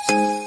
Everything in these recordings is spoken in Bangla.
Welcome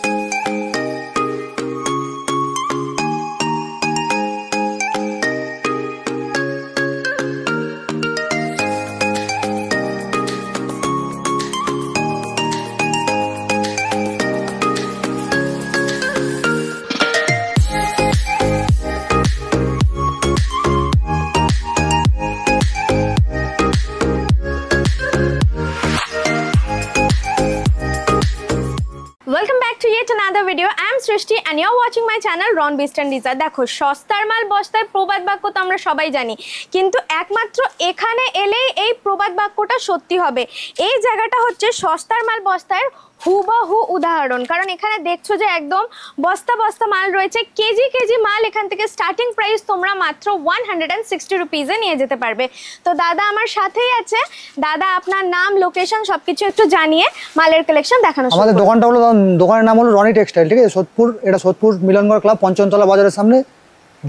back to yet another video. I am Srishti and you're watching my channel Ron Beast and Lisa. দেখো সস্তার মাল বস্তায় প্রবাদ বাক্য তো আমরা সবাই জানি, কিন্তু একমাত্র এখানে এলেই এই প্রবাদ বাক্যটা সত্যি হবে। এই জায়গাটা হচ্ছে সস্তার মাল বস্তায় হুবহু উদাহরণ, কারণ এখানে দেখছো যে একদম বস্তা বস্তা মাল রয়েছে, কেজি কেজি মাল। এখান থেকে স্টার্টিং প্রাইস তোমরা মাত্র 160 রুপিজে নিয়ে যেতে পারবে। তো দাদা আমার সাথেই আছে। দাদা আপনার নাম, লোকেশন সবকিছু একটু জানিয়ে মালের কালেকশন দেখানো। আমাদের দোকানটা হলো, দোকানের নাম হলো রনি টেক্সটাইল, ঠিক আছে? সোদপুর, এটা সোদপুর মিলনগড় ক্লাব পঞ্চমতলা বাজারের সামনে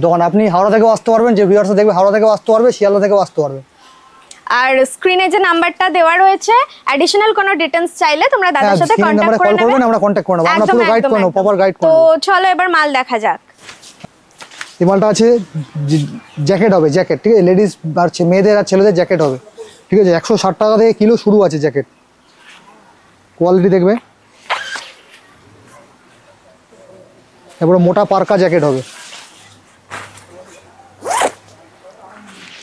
দোকান। আপনি হাওড়া থেকেও আসতে পারবেন, যে ভিউয়ার্স দেখবে হাওড়া থেকেও আসতে পারবে, শিয়ালদা থেকেও আসতে পারবে। আর স্ক্রিনে যে নাম্বারটা দেওয়া রয়েছে, অ্যাডিশনাল কোনো ডিটেইলস চাইলে তোমরা দাদার সাথে কন্টাক্ট করে নেবে, আমরা কন্টাক্ট করে নেব, আমরা পুরো গাইড করে নেব, প্রপার গাইড করে নেব। তো চলো এবার মাল দেখা যাক। এই মালটা আছে জ্যাকেট হবে, জ্যাকেট, ঠিক আছে? লেডিস আর মেয়েদের আর ছেলেদের জ্যাকেট হবে, ঠিক আছে? 160 টাকা থেকে কিলো শুরু আছে জ্যাকেট। কোয়ালিটি দেখবে। এবারে মোটা পার্কা জ্যাকেট হবে,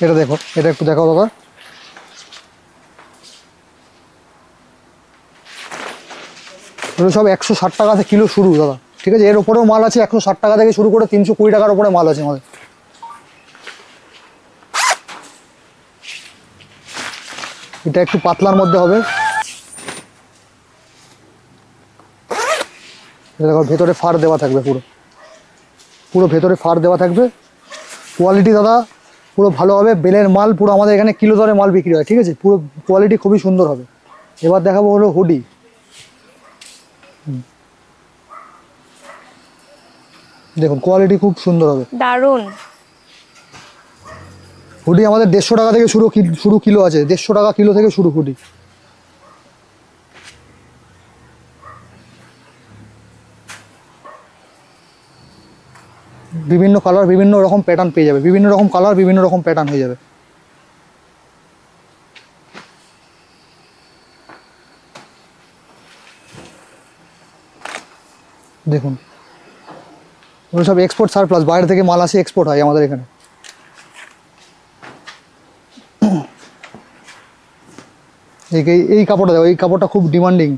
এটা দেখো, এটা একটু দেখো দাদা। এগুলো সব 160 টাকা থেকে কিলো শুরু দাদা, ঠিক আছে? এর উপরেও মাল আছে 160 টাকা থেকে শুরু করে 320 টাকার উপরে মাল আছে আমাদের। এটা একটু পাতলার মধ্যে হবে, দেখো ভেতরে ফাড় দেওয়া থাকবে, পুরো পুরো ভেতরে ফাড় দেওয়া থাকবে। কোয়ালিটি দাদা পুরো ভালো হবে, বেলের মাল, পুরো আমাদের এখানে কিলো দরে মাল বিক্রি হয়, ঠিক আছে? পুরো কোয়ালিটি খুবই সুন্দর হবে। এবার দেখাবো হলো হুডি। দেখুন কোয়ালিটি খুব সুন্দর হবে, দারুন। হুডি আমাদের 150 টাকা থেকে শুরু কিলো আছে, 150 টাকা কিলো থেকে শুরু হুডি। বিভিন্ন কালার, বিভিন্ন রকম প্যাটার্ন পেয়ে যাবে, বিভিন্ন রকম কালার, বিভিন্ন রকম প্যাটার্ন হয়ে যাবে। দেখুন ওগুলো সব এক্সপোর্ট সারপ্লাস, বাইরে থেকে মাল আসে, এক্সপোর্ট হয় আমাদের এখানে। এই কাপড়টা দেখো, এই কাপড়টা খুব ডিমান্ডিং,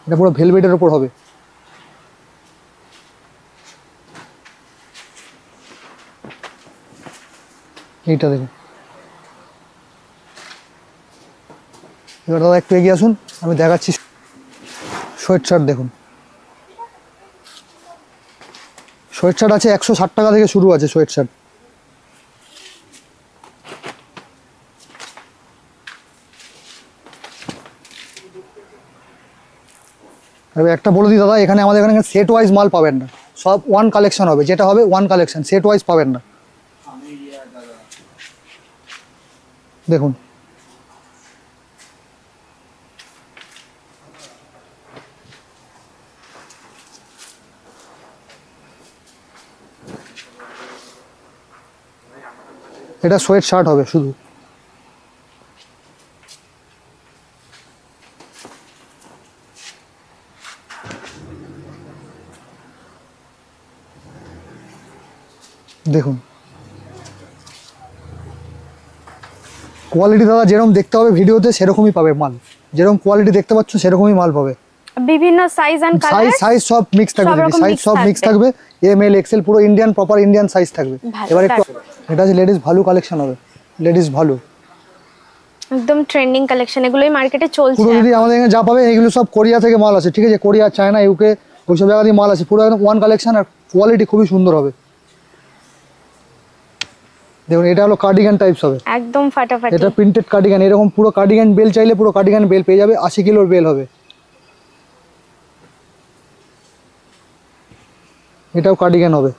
এটা পুরো ভেলভেটের ওপর হবে। এইটা দেখুন। এবার দাদা একটু এগিয়ে আসুন, আমি দেখাচ্ছি। সোয়েট শার্ট দেখুন, সোয়েট শার্ট আছে 160 টাকা থেকে শুরু আছে সোয়েট শার্ট। এবার একটা বলে দিই দাদা, এখানে আমাদের এখানে সেট ওয়াইজ মাল পাবেন না, সব ওয়ান কালেকশন হবে, যেটা হবে ওয়ান কালেকশন, সেট ওয়াইজ পাবেন না। দেখুন এটা সোয়েট শার্ট হবে শুধু। দেখুন কোয়ালিটি দাদা যেরকম দেখতে হবে ভিডিওতে সেরকমই পাবে মাল, যেরকম কোয়ালিটি দেখতে পাচ্ছ সেরকমই মাল পাবে। বিভিন্ন সাইজ এন্ড কালার, সাইজ সব মিক্স থাকবে, সাইজ সব মিক্স থাকবে, এম এল এক্সেল, পুরো ইন্ডিয়ান, প্রপার ইন্ডিয়ান সাইজ থাকবে। এবার একটু এটা যে লেডিস ভালু কালেকশন হবে, লেডিস ভালু একদম ট্রেন্ডিং কালেকশন, এগুলোই মার্কেটে চলছে। পুরো যদি আমাদের এখানে যা পাবে এগুলো সব কোরিয়া থেকে মাল আছে, ঠিক আছে? কোরিয়া, চায়না, ইউকে ওইসব জায়গা দিয়ে মাল আছে, পুরো একদম ওয়ান কালেকশন, আর কোয়ালিটি খুবই সুন্দর হবে। দেখুন এটা হলো কার্ডিগান টাইপস হবে, একদম ফাটাফাটি। এটা প্রিন্টেড কার্ডিগান, এরকম পুরো কার্ডিগান বেল চাইলে পুরো কার্ডিগান বেল পেয়ে যাবে, 80 কিলোর বেল হবে। এটাও কার্ডিগান হবে।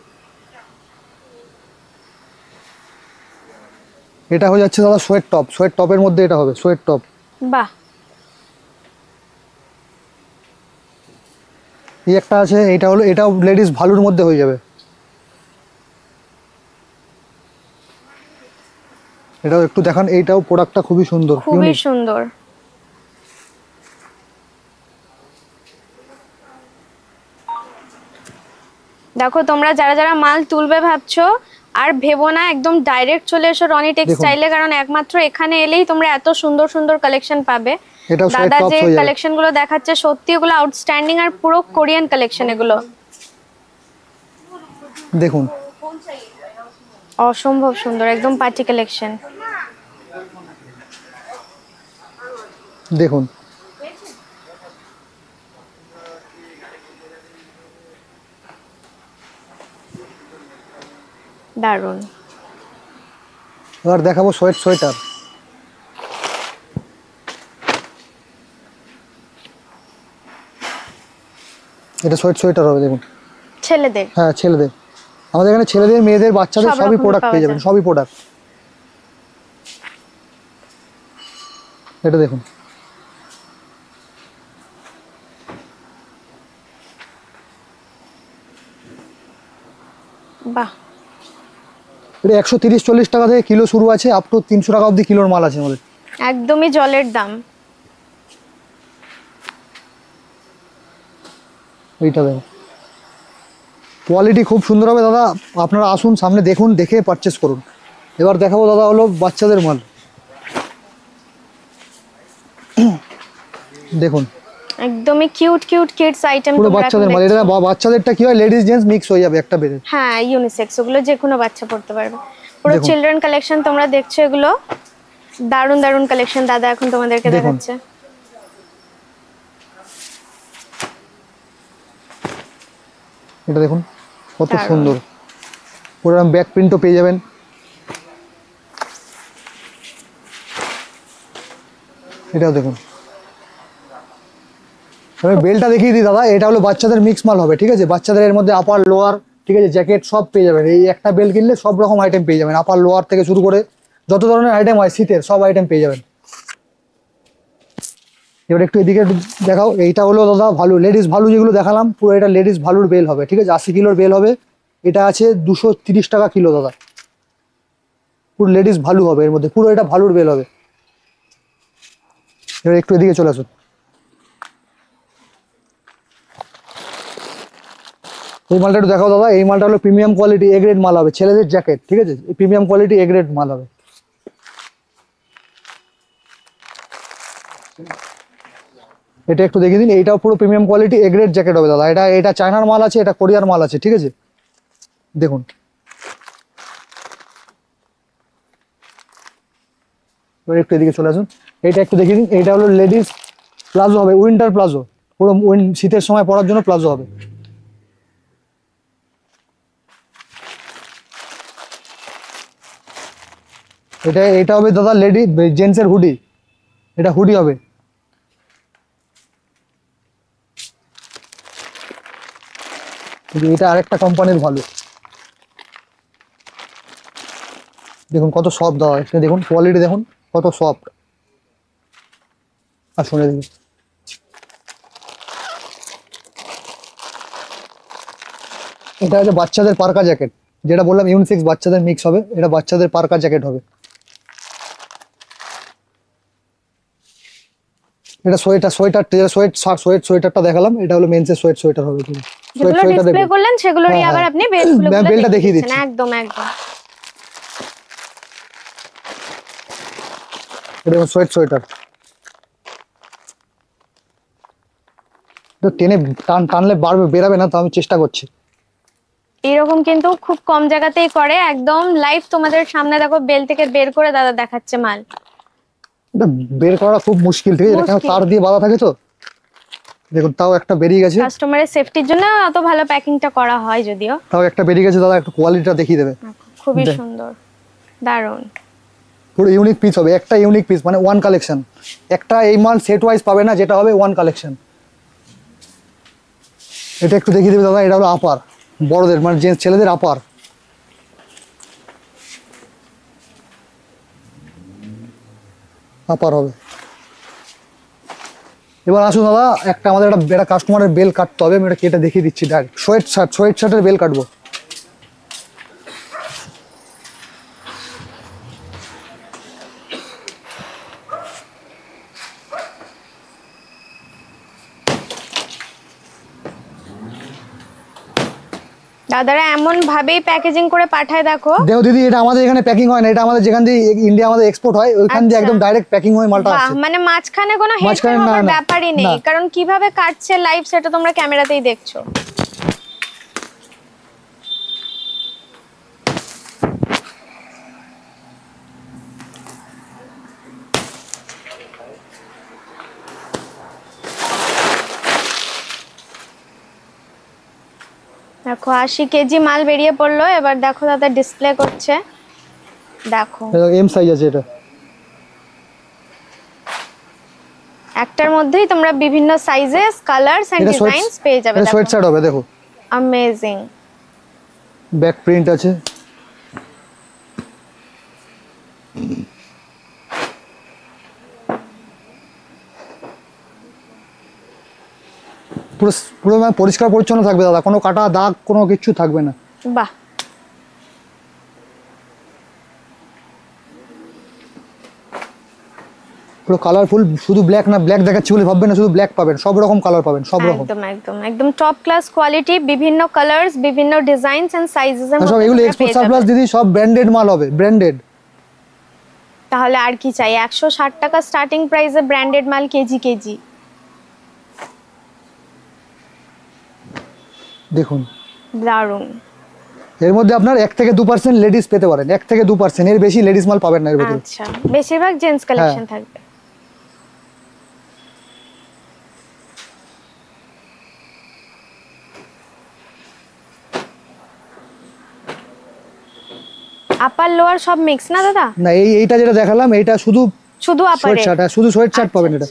এটা হয়ে যাচ্ছে দাদা সোয়েট টপ, সোয়েট টপের মধ্যে এটা হবে সোয়েট টপ। বাহ, এই একটা আছে, এটা হলো, এটাও লেডিস ভালুর মধ্যে হয়ে যাবে। এটাও একটু দেখান, এইটাও প্রোডাক্টটা খুবই সুন্দর, খুবই unique। সুন্দর। দেখো তোমরা যারা যারা মাল তুলবে ভাবছো, আর ভেবো না, একদম ডাইরেক্ট চলে এসো রনি টেক্সটাইলে, কারণ একমাত্র এখানে এলেই তোমরা এত সুন্দর সুন্দর কালেকশন পাবে। এটাও সোয়েট দাদা টপস যে হয়ে যাবে। কালেকশন গুলো দেখাচ্ছে সত্যি এগুলো আউটস্ট্যান্ডিং, আর পুরো কোরিয়ান কালেকশন এগুলো। দেখুন অসম্ভব সুন্দর, একদম পার্টি কালেকশন। দেখুন, দারুন। এবার দেখাবো সোয়েটার। এটা সোয়েটার হবে, দেখুন। ছেলেদের? হ্যাঁ, ছেলেদের। আমাদের এখানে ছেলেদের, মেয়েদের, বাচ্চাদের সব সবই রকমের প্রোডাক্ট পাওয়া পেয়ে যাবেন, যায়। সবই প্রোডাক্ট। এটা দেখুন, বাহ, এটা 130-40 টাকা থেকে কিলো শুরু আছে, আপ টু 300 টাকা অবধি কিলোর মাল আছে আমাদের। একদমই জলের দাম। এইটা দেখুন, কোয়ালিটি খুব সুন্দর হবে দাদা, আপনারা আসুন, সামনে দেখুন, দেখে পারচেস করুন। এবার দেখাবো দাদা হলো বাচ্চাদের মাল। দেখুন, একদমই কিউট কিউট কিডস আইটেম পুরো তোমরা এখন বাচ্চাদের মাল। দেখছো। এটা বাচ্চাদেরটা কি হয়, লেডিস জেন্টস মিক্স হয়ে যাবে একটা বেড়ে। হ্যাঁ, ইউনিসেক্স, ওগুলো যে কোনো বাচ্চা পড়তে পারবে। পুরো দেখুন। চিলড্রেন কালেকশন তোমরা দেখছো, এগুলো দারুন দারুন কালেকশন দাদা এখন তোমাদেরকে দেখুন। দেখাচ্ছে। এটা দেখুন কত দারুণ। সুন্দর, পুরো ব্যাক প্রিন্টও পেয়ে যাবেন। এটাও দেখুন, আমি বেলটা দেখিয়ে দিই দাদা, এটা হলো বাচ্চাদের মিক্স মাল হবে, ঠিক আছে। বাচ্চাদের এর মধ্যে আপার লোয়ার, ঠিক আছে, জ্যাকেট সব পেয়ে যাবেন। এই একটা বেল কিনলে সব রকম আইটেম পেয়ে যাবেন, আপার লোয়ার থেকে শুরু করে যত ধরনের আইটেম হয় শীতের, সব আইটেম পেয়ে যাবেন। এবার একটু এদিকে দেখাও, এইটা হলো দাদা ভালু, লেডিস ভালু যেগুলো দেখালাম, পুরো এটা লেডিস ভালুর বেল হবে, ঠিক আছে। 80 কিলোর বেল হবে, এটা আছে 230 টাকা কিলো দাদা। পুরো লেডিস ভালু হবে এর মধ্যে, পুরো এটা ভালুর বেল হবে। এবার একটু এদিকে চলে আসুন, এই মালটা একটু দেখাও দাদা। এই মালটা হলো প্রিমিয়াম কোয়ালিটি এ গ্রেড মাল হবে, ছেলেদের জ্যাকেট, ঠিক আছে। প্রিমিয়াম কোয়ালিটি এ গ্রেড মাল হবে। এটা একটু দেখিয়ে দিন, এইটাও পুরো premium quality A grade jacket হবে দাদা। এটা চায়নার মাল আছে, এটা কোরিয়ার মাল আছে, ঠিক আছে। দেখুন, এবার একটু এদিকে চলে আসুন, এইটা একটু দেখিয়ে দিন। এইটা হলো লেডিস প্লাজো হবে, উইন্টার প্লাজো, পুরো শীতের সময় পরার জন্য প্লাজো হবে। এটা হবে দাদা লেডি জেন্টসের হুডি, এটা হুডি হবে। এটা আরেকটা কোম্পানির ভালো, দেখুন কত সফট দেওয়া, এটা দেখুন কোয়ালিটি, দেখুন কত সফট। আর শুনে দিন, এটা হচ্ছে বাচ্চাদের পার্কা জ্যাকেট, যেটা বললাম ইউনিসেক্স, বাচ্চাদের মিক্স হবে, এটা বাচ্চাদের পার্কা জ্যাকেট হবে। এটা সোয়েটারটা দেখালাম, এটা হলো মেন্সের সোয়েটার হবে। যেগুলো ডিসপ্লে করলেন সেগুলোরই হ্যাঁ, আবার হ্যাঁ। আপনি বেলগুলো বেলটা দেখিয়ে দিচ্ছি। একদম একদম। এটা সোয়েটার, এটা টেনে টানলে বাড়বে, বেরাবে না, তো আমি চেষ্টা করছি। এরকম কিন্তু খুব কম জায়গাতেই করে, একদম লাইভ তোমাদের সামনে দেখো বেল থেকে বের করে দাদা দেখাচ্ছে মাল। এটা বের করা খুব মুশকিল, ঠিক আছে, কারণ তার দিয়ে বাঁধা থাকে তো। দেখুন তাও একটা বেরিয়ে গেছে, কাস্টমারের সেফটির জন্য অত ভালো প্যাকিংটা করা হয় যদিও। তাও একটা বেরিয়ে গেছে দাদা, একটু কোয়ালিটিটা দেখিয়ে দেবে। খুবই সুন্দর, দারুন। পুরো ইউনিক পিস হবে, একটা ইউনিক পিস, মানে ওয়ান কালেকশন। একটা এই মাল সেট ওয়াইজ পাবে না, যেটা হবে ওয়ান কালেকশন। এটা একটু দেখিয়ে দেবে দাদা, এটা হলো আপার, বড়দের মানে জেন্টস ছেলেদের আপার। আপার হবে, এবার আসুন দাদা, একটা আমাদের একটা কাস্টমারের বেল কাটতে হবে, আমি এটা কেটে দেখিয়ে দিচ্ছি ডাইরেক্ট। সোয়েট শার্টের বেল কাটবো। দাদারা এমন ভাবেই প্যাকেজিং করে পাঠায় দেখো। দেখো দিদি, এটা আমাদের এখানে প্যাকিং হয় না, এটা আমাদের যেখান দিয়ে ইন্ডিয়া আমাদের এক্সপোর্ট হয় ওইখান দিয়ে একদম ডাইরেক্ট প্যাকিং হয়ে মালটা আসে। মানে মাঝখানে কোনো হেরফের হওয়ার ব্যাপারই নেই, কারণ কিভাবে কাটছে লাইভ সেটা তোমরা ক্যামেরাতেই দেখছো। দেখো 80 কেজি মাল বেরিয়ে পড়লো। এবার দেখো দাদা ডিসপ্লে করছে, দেখো এম সাইজ আছে এটা। একটার মধ্যেই তোমরা বিভিন্ন সাইজেস, কালারস এন্ড ডিজাইনস পেয়ে যাবে। এটা সোয়েট শার্ট হবে, দেখো অ্যামেজিং। ব্যাক প্রিন্ট আছে, পুরো পুরো পরিষ্কার পরিচ্ছন্ন থাকবে দাদা, কোনো কাটা দাগ কোনো কিছু থাকবে না। বাহ, পুরো কালারফুল, শুধু ব্ল্যাক না, ব্ল্যাক দেখাচ্ছি বলে ভাববেন না শুধু ব্ল্যাক পাবেন, সব রকম কালার পাবেন, সব রকম। একদম একদম একদম টপ ক্লাস কোয়ালিটি, বিভিন্ন কালারস, বিভিন্ন ডিজাইনস এন্ড সাইজেস এর মধ্যে সব এগুলো এক্সপোর্ট সারপ্লাস দিদি, সব ব্র্যান্ডেড মাল হবে, ব্র্যান্ডেড। তাহলে আর কি চাই? 160 টাকা স্টার্টিং প্রাইসে ব্র্যান্ডেড মাল কেজি কেজি। দেখুন দারুন। এর মধ্যে আপনার 1 থেকে 2% লেডিস পেতে পারেন, 1 থেকে 2%, এর বেশি লেডিস মাল পাবেন না এর ভিতরে। আচ্ছা, বেশিরভাগ জেন্টস কালেকশন থাকবে। আপার লোয়ার সব মিক্স না দাদা? না, এইটা যেটা দেখালাম এইটা শুধু আপারে সোয়েট শার্ট, শুধু সোয়েট শার্ট পাবেন এটা।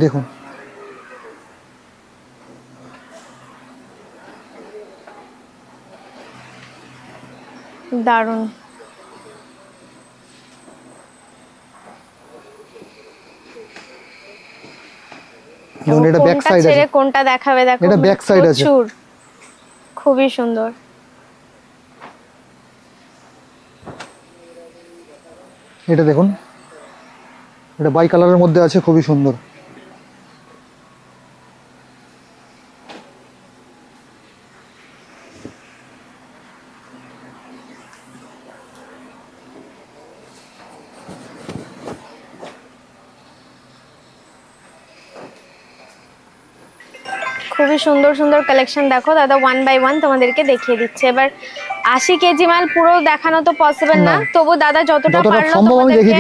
দেখুন দারুন। এটা ব্যাক সাইড আছে, কোনটা দেখাবে দেখো, এটা ব্যাক সাইড আছে, খুবই সুন্দর। এটা দেখুন, এটা বাই কালারের মধ্যে আছে, খুবই সুন্দর। খুবই সুন্দর সুন্দর কালেকশন দেখো দাদা, 1 বাই 1 তোমাদেরকে দেখিয়ে দিচ্ছে। এবার 80 কেজি মাল পুরো দেখানো তো পসিবল না, তবু দাদা যতটা পারলো তোমাদেরকে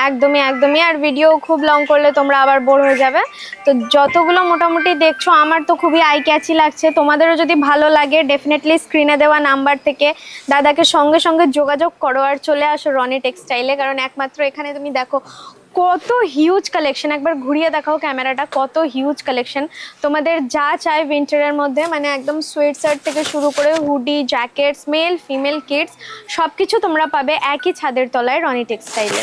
একদমই একদমই। আর ভিডিও খুব লং করলে তোমরা আবার বোর হয়ে যাবে। তো যতগুলো মোটামুটি দেখছো আমার তো খুবই আই ক্যাচি লাগছে, তোমাদেরও যদি ভালো লাগে ডেফিনেটলি স্ক্রিনে দেওয়া নাম্বার থেকে দাদাকে সঙ্গে সঙ্গে যোগাযোগ করো আর চলে আসো রনি টেক্সটাইলে। কারণ একমাত্র এখানে তুমি দেখো কত হিউজ কালেকশন, একবার ঘুরিয়ে দেখাও ক্যামেরাটা, কত হিউজ কালেকশন। তোমাদের যা চাই উইন্টারের মধ্যে, মানে একদম সোয়েট শার্ট থেকে শুরু করে hoodie, jackets, male female kids সব কিছু তোমরা পাবে একই ছাদের তলায় রনি টেক্সটাইলে।